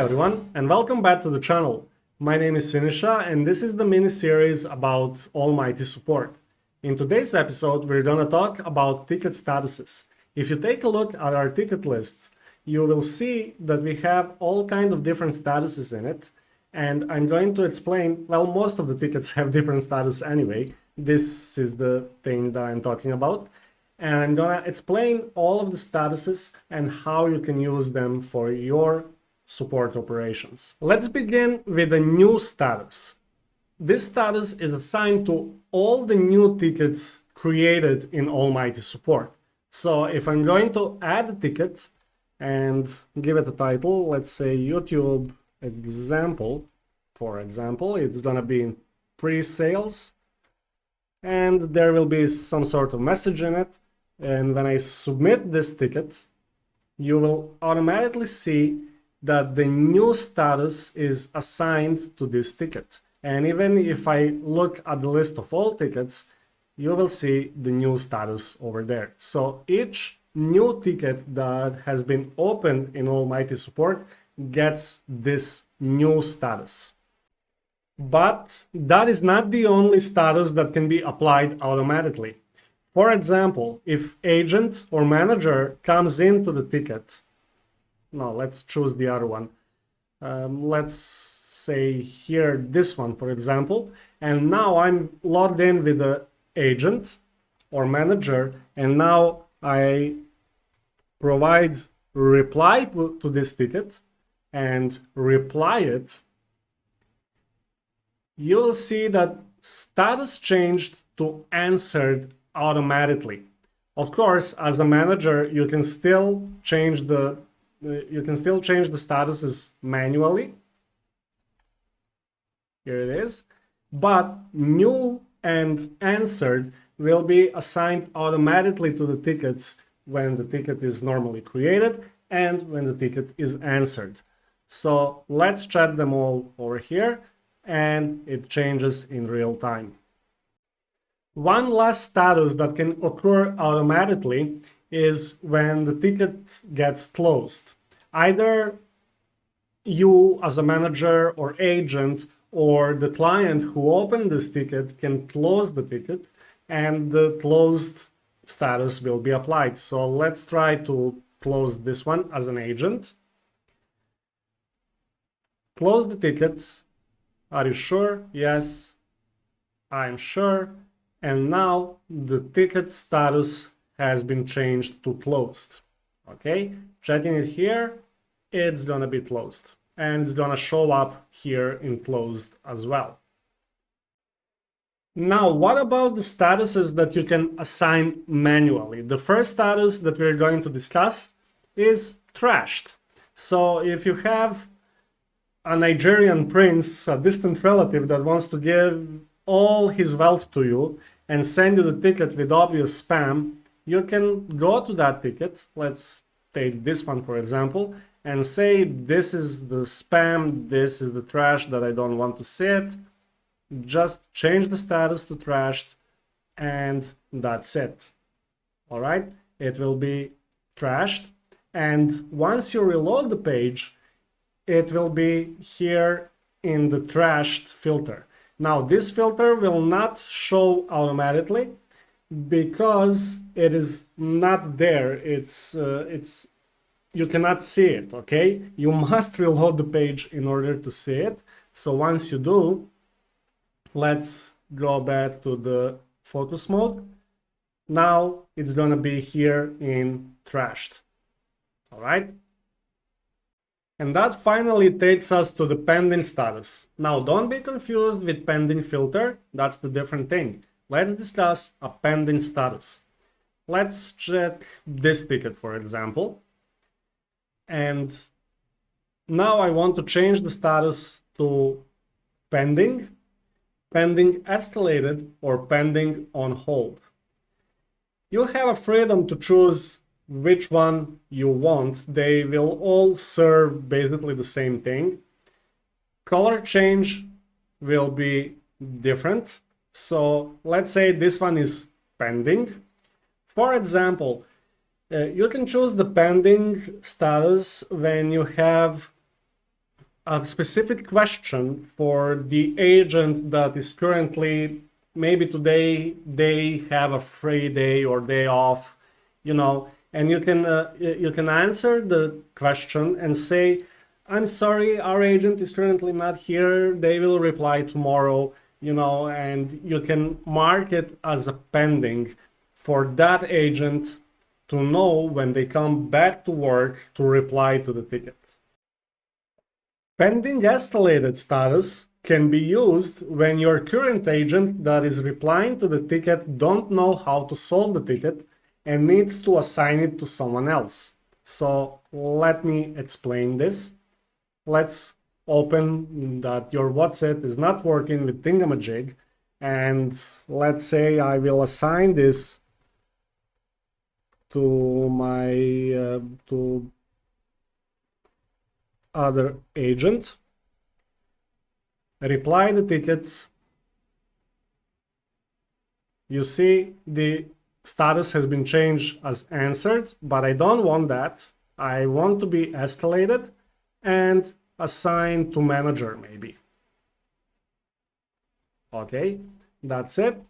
everyone, and welcome back to the channel. My name is Sinisha, and this is the mini-series about Almighty support. In today's episode, we're gonna talk about ticket statuses. If you take a look at our ticket list, you will see that we have all kind of different statuses in it, and I'm going to explain, well, most of the tickets have different status anyway. This is the thing that I'm talking about. And I'm gonna explain all of the statuses and how you can use them for your support operations. Let's begin with a new status. This status is assigned to all the new tickets created in Almighty support. So if I'm going to add a ticket and give it a title, let's say YouTube example, for example, it's gonna be in pre-sales, and there will be some sort of message in it. And when I submit this ticket, you will automatically see that the new status is assigned to this ticket. And even if I look at the list of all tickets, you will see the new status over there. So each new ticket that has been opened in Almighty support gets this new status. But that is not the only status that can be applied automatically. For example, if agent or manager comes into the ticket, no, let's choose the other one. Let's say here this one, for example, and now I'm logged in with the agent or manager, and now I provide reply to this ticket and reply it. You'll see that status changed to answered automatically. Of course, as a manager, you can still change the statuses manually. Here it is. But new and answered will be assigned automatically to the tickets when the ticket is normally created and when the ticket is answered. So let's check them all over here, and it changes in real time. One last status that can occur automatically is when the ticket gets closed. Either you as a manager or agent or the client who opened this ticket can close the ticket, and the closed status will be applied. So let's try to close this one as an agent. Close the ticket. Are you sure? Yes, I'm sure. And now the ticket status has been changed to closed. Okay, checking it here, it's gonna be closed, and it's gonna show up here in closed as well. Now, what about the statuses that you can assign manually? The first status that we're going to discuss is trashed. So if you have a Nigerian prince, a distant relative that wants to give all his wealth to you and send you the ticket with obvious spam, you can go to that ticket. Let's take this one, for example, and say this is the spam, this is the trash that I don't want to see it. Just change the status to trashed, and that's it. All right, it will be trashed, and once you reload the page, it will be here in the trashed filter. Now, this filter will not show automatically because it is not there. You cannot see it, okay? You must reload the page in order to see it. So once you do, let's go back to the focus mode. Now it's gonna be here in trashed, all right? And that finally takes us to the pending status. Now, don't be confused with pending filter. That's the different thing. Let's discuss a pending status. Let's check this ticket, for example. And now I want to change the status to pending, pending escalated, or pending on hold. You have a freedom to choose which one you want. They will all serve basically the same thing. Color change will be different. So let's say this one is pending. For example, you can choose the pending status when you have a specific question for the agent that is currently, maybe today they have a free day or day off, and you can answer the question and say, I'm sorry, our agent is currently not here, they will reply tomorrow, and you can mark it as a pending for that agent to know when they come back to work to reply to the ticket. Pending escalated status can be used when your current agent that is replying to the ticket don't know how to solve the ticket and needs to assign it to someone else. So let me explain this. Let's open that your WhatsApp is not working with Thingamajig, and let's say I will assign this to my to other agent, reply the ticket. You see the status has been changed as answered, but I don't want that. I want to be escalated and assigned to manager maybe. Okay, that's it.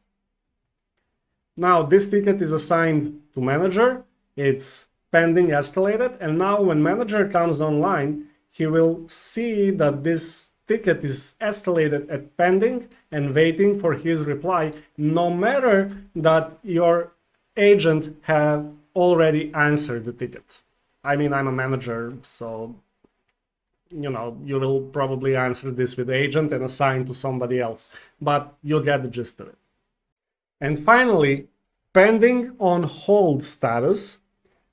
Now this ticket is assigned to manager, it's pending escalated, and now when manager comes online, he will see that this ticket is escalated at pending and waiting for his reply, no matter that your agent have already answered the ticket. I mean, I'm a manager, so you will probably answer this with agent and assign to somebody else, but you'll get the gist of it. And finally, pending on hold status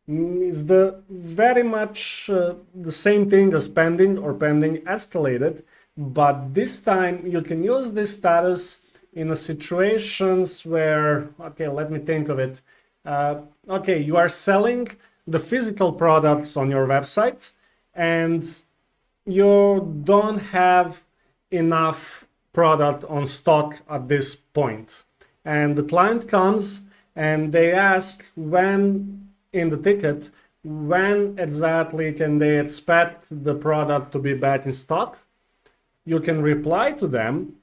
is the very much the same thing as pending or pending escalated, but this time you can use this status in a situations where, okay, let me think of it. Okay, you are selling the physical products on your website and you don't have enough product on stock at this point. And the client comes and they ask when in the ticket, when exactly can they expect the product to be back in stock? You can reply to them,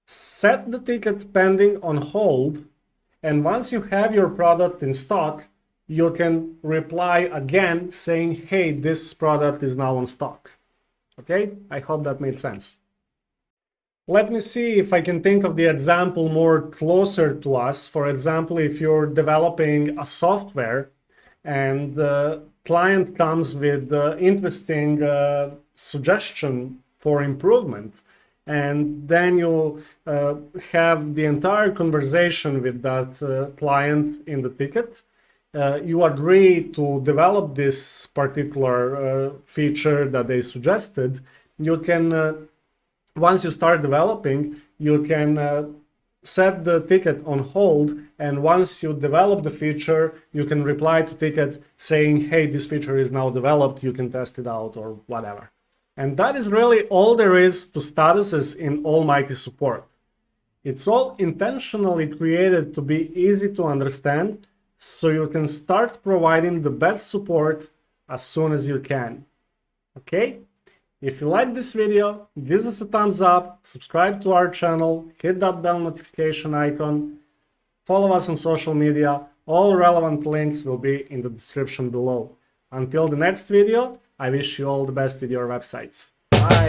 set the ticket pending on hold, and once you have your product in stock, you can reply again saying, hey, this product is now on stock. Okay, I hope that made sense. Let me see if I can think of the example more closer to us. For example, if you're developing a software and the client comes with interesting suggestion for improvement, and then you have the entire conversation with that client in the ticket. You agree to develop this particular feature that they suggested. You can once you start developing, you can set the ticket on hold, and once you develop the feature, you can reply to ticket saying, hey, this feature is now developed, you can test it out or whatever. And that is really all there is to statuses in Almighty Support. It's all intentionally created to be easy to understand, so you can start providing the best support as soon as you can. Okay? If you like this video, give us a thumbs up, subscribe to our channel, hit that bell notification icon, follow us on social media. All relevant links will be in the description below. Until the next video, I wish you all the best with your websites. Bye!